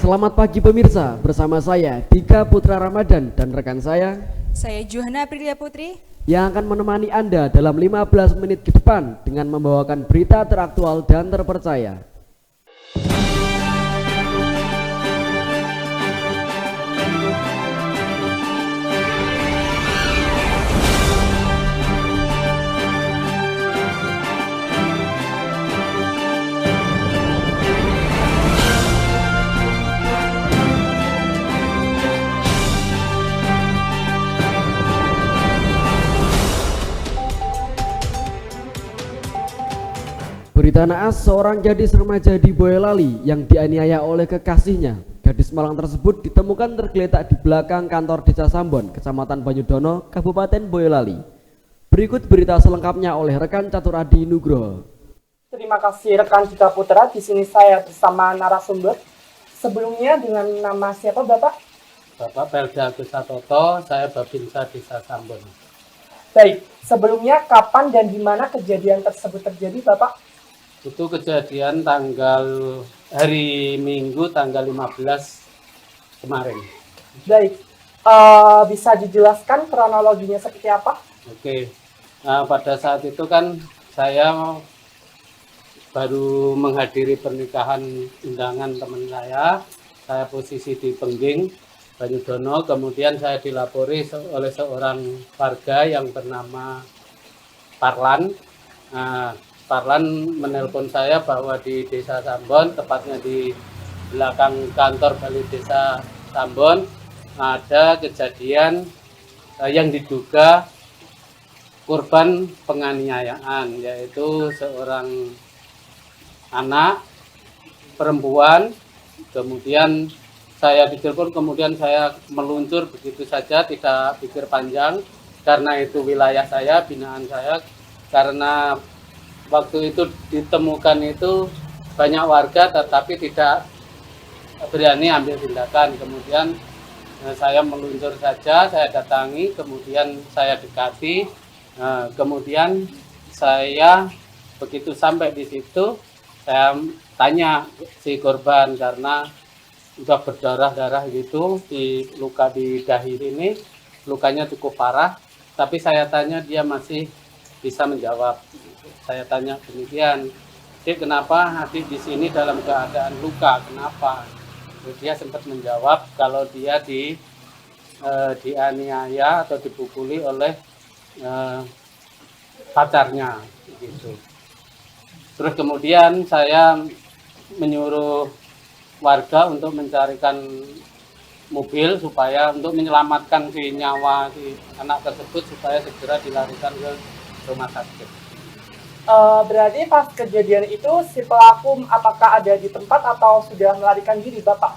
Selamat pagi pemirsa, bersama saya Dika Putra Ramadan dan rekan saya Juhana Aprilia Putri yang akan menemani Anda dalam 15 menit ke depan dengan membawakan berita teraktual dan terpercaya. Berita naas, seorang gadis remaja di Boyolali yang dianiaya oleh kekasihnya. Gadis malang tersebut ditemukan tergeletak di belakang kantor Desa Sambon, Kecamatan Banyudono, Kabupaten Boyolali. Berikut berita selengkapnya oleh rekan Catur Adi Nugroho. Terima kasih rekan Dika Putra. Di sini saya bersama narasumber. Sebelumnya dengan nama siapa Bapak? Bapak Pelda Agus Satoto, saya Babinsa Desa Sambon. Baik, sebelumnya kapan dan di mana kejadian tersebut terjadi Bapak? Itu kejadian hari Minggu tanggal 15 kemarin. Baik, bisa dijelaskan kronologinya seperti apa? Oke, nah, pada saat itu kan saya baru menghadiri pernikahan undangan teman saya posisi di Pengging, Banyudono, kemudian saya dilapori oleh seorang warga yang bernama Parlan. Nah, Parlan menelpon saya bahwa di Desa Sambon, tepatnya di belakang kantor Balai Desa Sambon, ada kejadian yang diduga korban penganiayaan, yaitu seorang anak perempuan. Kemudian saya ditelepon, kemudian saya meluncur begitu saja, tidak pikir panjang, karena itu wilayah saya, binaan saya, karena waktu itu ditemukan itu banyak warga tetapi tidak berani ambil tindakan. Kemudian saya meluncur saja, saya datangi, kemudian saya dekati, kemudian saya begitu sampai di situ, saya tanya si korban karena sudah berdarah-darah gitu, luka di dahi ini, lukanya cukup parah, tapi saya tanya dia masih bisa menjawab. Saya tanya demikian, "Dek, kenapa adik di sini dalam keadaan luka? Kenapa?" Dia sempat menjawab kalau dia dianiaya atau dipukuli oleh pacarnya gitu. Terus kemudian saya menyuruh warga untuk mencarikan mobil supaya untuk menyelamatkan nyawa si anak tersebut supaya segera dilarikan ke rumah sakit. Berarti pas kejadian itu si pelaku apakah ada di tempat atau sudah melarikan diri Bapak?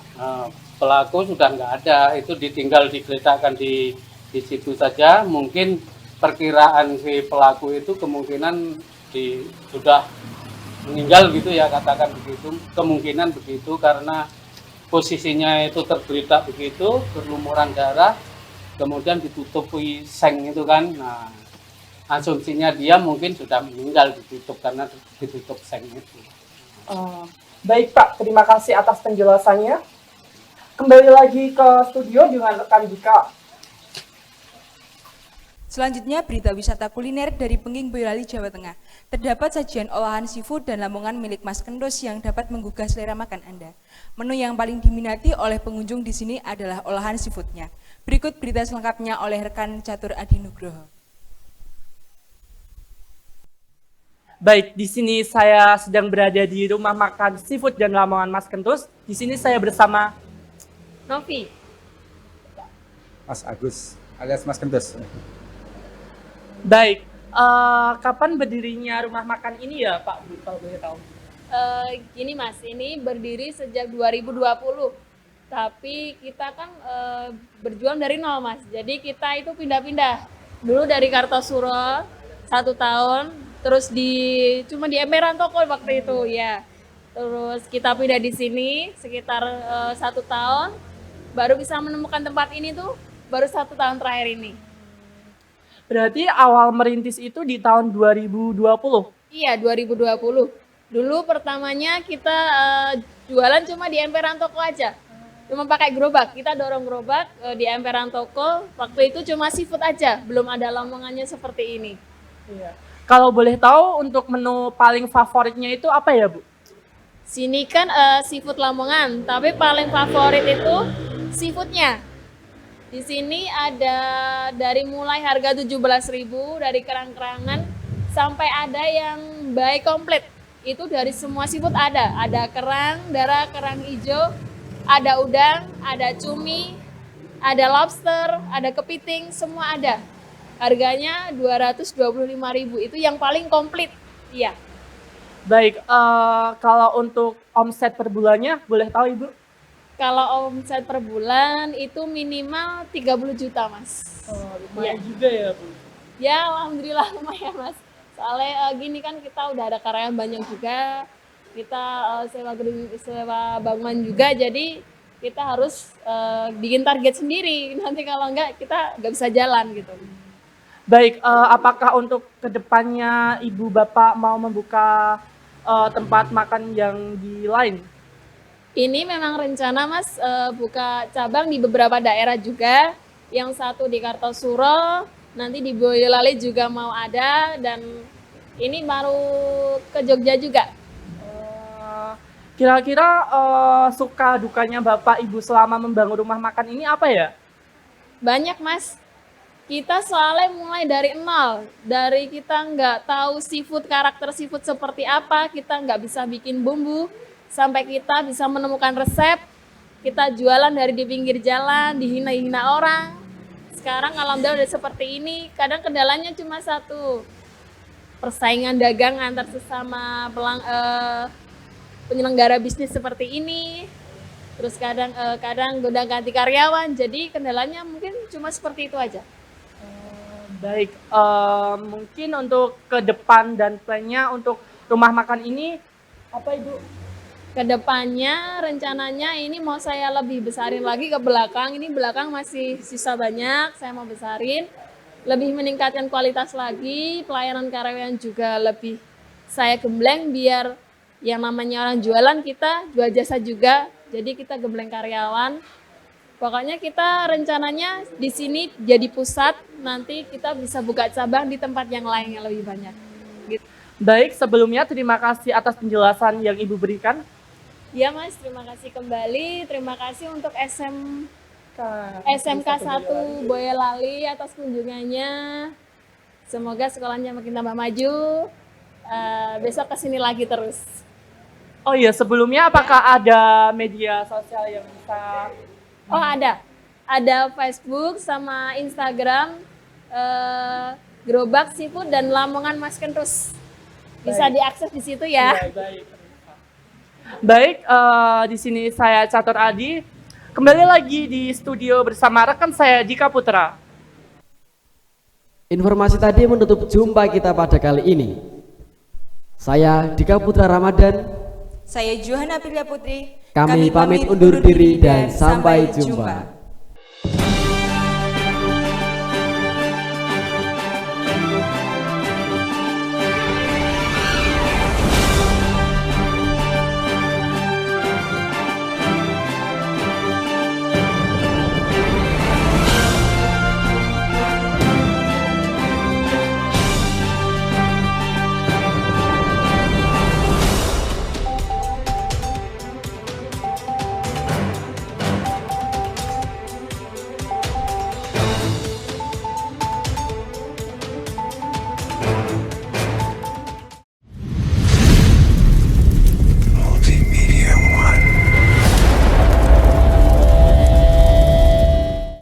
Pelaku sudah nggak ada, itu ditinggal digeletakkan di situ saja. Mungkin perkiraan si pelaku itu kemungkinan sudah meninggal gitu ya, katakan begitu. Kemungkinan begitu karena posisinya itu tergeletak begitu, berlumuran darah, kemudian ditutupi seng itu kan. Nah, asumsinya dia mungkin sudah meninggal ditutup karena ditutup seng itu. Baik Pak, terima kasih atas penjelasannya. Kembali lagi ke studio dengan rekan Dika. Selanjutnya berita wisata kuliner dari Pengging Boyolali, Jawa Tengah. Terdapat sajian olahan seafood dan lamongan milik Mas Kendos yang dapat menggugah selera makan Anda. Menu yang paling diminati oleh pengunjung di sini adalah olahan seafoodnya. Berikut berita selengkapnya oleh rekan Catur Adi Nugroho. Baik, di sini saya sedang berada di rumah makan seafood dan lamongan Mas Kentus. Di sini saya bersama Novi, Mas Agus alias Mas Kentus. Baik, kapan berdirinya rumah makan ini ya Pak, kalau boleh tahu? gini Mas, ini berdiri sejak 2020. Tapi kita kan berjuang dari nol Mas. Jadi kita itu pindah-pindah. Dulu dari Kartosuro 1 tahun, terus cuma di emperan toko waktu itu ya. Terus kita pindah di sini sekitar 1 tahun, baru bisa menemukan tempat ini tuh baru 1 tahun terakhir ini. Berarti awal merintis itu di tahun 2020? Iya, 2020. Dulu pertamanya kita jualan cuma di emperan toko aja. cuma pakai gerobak. Kita dorong gerobak di emperan toko. Waktu itu cuma seafood aja, belum ada lamongannya seperti ini. Iya. Kalau boleh tahu untuk menu paling favoritnya itu apa ya, Bu? Sini kan seafood Lamongan, tapi paling favorit itu seafoodnya. Di sini ada dari mulai harga 17.000 dari kerang-kerangan sampai ada yang buy komplit. Itu dari semua seafood ada. Ada kerang, darah, kerang hijau, ada udang, ada cumi, ada lobster, ada kepiting, semua ada. Harganya 225.000, itu yang paling komplit. Iya. Baik, kalau untuk omset per bulannya boleh tahu Ibu? Kalau omset per bulan itu minimal 30 juta, Mas. Lumayan juga ya, Bu. Ya, alhamdulillah lumayan, Mas. Soalnya gini kan kita udah ada karyawan banyak juga. Kita sewa bangunan juga, jadi kita harus bikin target sendiri. Nanti kalau enggak kita nggak bisa jalan gitu. Baik, apakah untuk kedepannya Ibu Bapak mau membuka tempat makan yang di lain? Ini memang rencana, Mas, buka cabang di beberapa daerah juga. Yang satu di Kartosuro, nanti di Boyolali juga mau ada, dan ini baru ke Jogja juga. Kira-kira suka dukanya Bapak Ibu selama membangun rumah makan ini apa ya? Banyak, Mas. Kita soalnya mulai dari nol. Dari kita nggak tahu seafood, karakter seafood seperti apa, kita nggak bisa bikin bumbu, sampai kita bisa menemukan resep, kita jualan dari di pinggir jalan, dihina-hina orang. Sekarang alhamdulillah udah seperti ini. Kadang kendalanya cuma satu, persaingan dagang antar sesama penyelenggara bisnis seperti ini. Terus kadang gonta-ganti karyawan, jadi kendalanya mungkin cuma seperti itu aja. Baik, mungkin untuk ke depan dan plannya untuk rumah makan ini apa Ibu? Kedepannya rencananya ini mau saya lebih besarin lagi ke belakang. Ini belakang masih sisa banyak, saya mau besarin. Lebih meningkatkan kualitas lagi, pelayanan karyawan juga lebih saya gembleng biar yang namanya orang jualan kita jual jasa juga. Jadi kita gembleng karyawan. Pokoknya kita rencananya di sini jadi pusat, nanti kita bisa buka cabang di tempat yang lain yang lebih banyak. Gitu. Baik, sebelumnya terima kasih atas penjelasan yang Ibu berikan. Ya, Mas, terima kasih kembali. Terima kasih untuk SMK 1 Boyolali atas kunjungannya. Semoga sekolahnya makin tambah maju. Besok kesini lagi terus. Oh iya, sebelumnya apakah ada media sosial yang bisa... Oh, ada Facebook sama Instagram, Gerobak Seafood dan Lamongan Mas Kentus. Bisa diakses di situ ya. Baik, di sini saya Catur Adi. Kembali lagi di studio bersama rekan saya Dika Putra. Informasi tadi menutup jumpa kita pada kali ini. Saya Dika Putra Ramadan. Saya Johanna Priya Putri. Kami pamit undur diri dan sampai jumpa.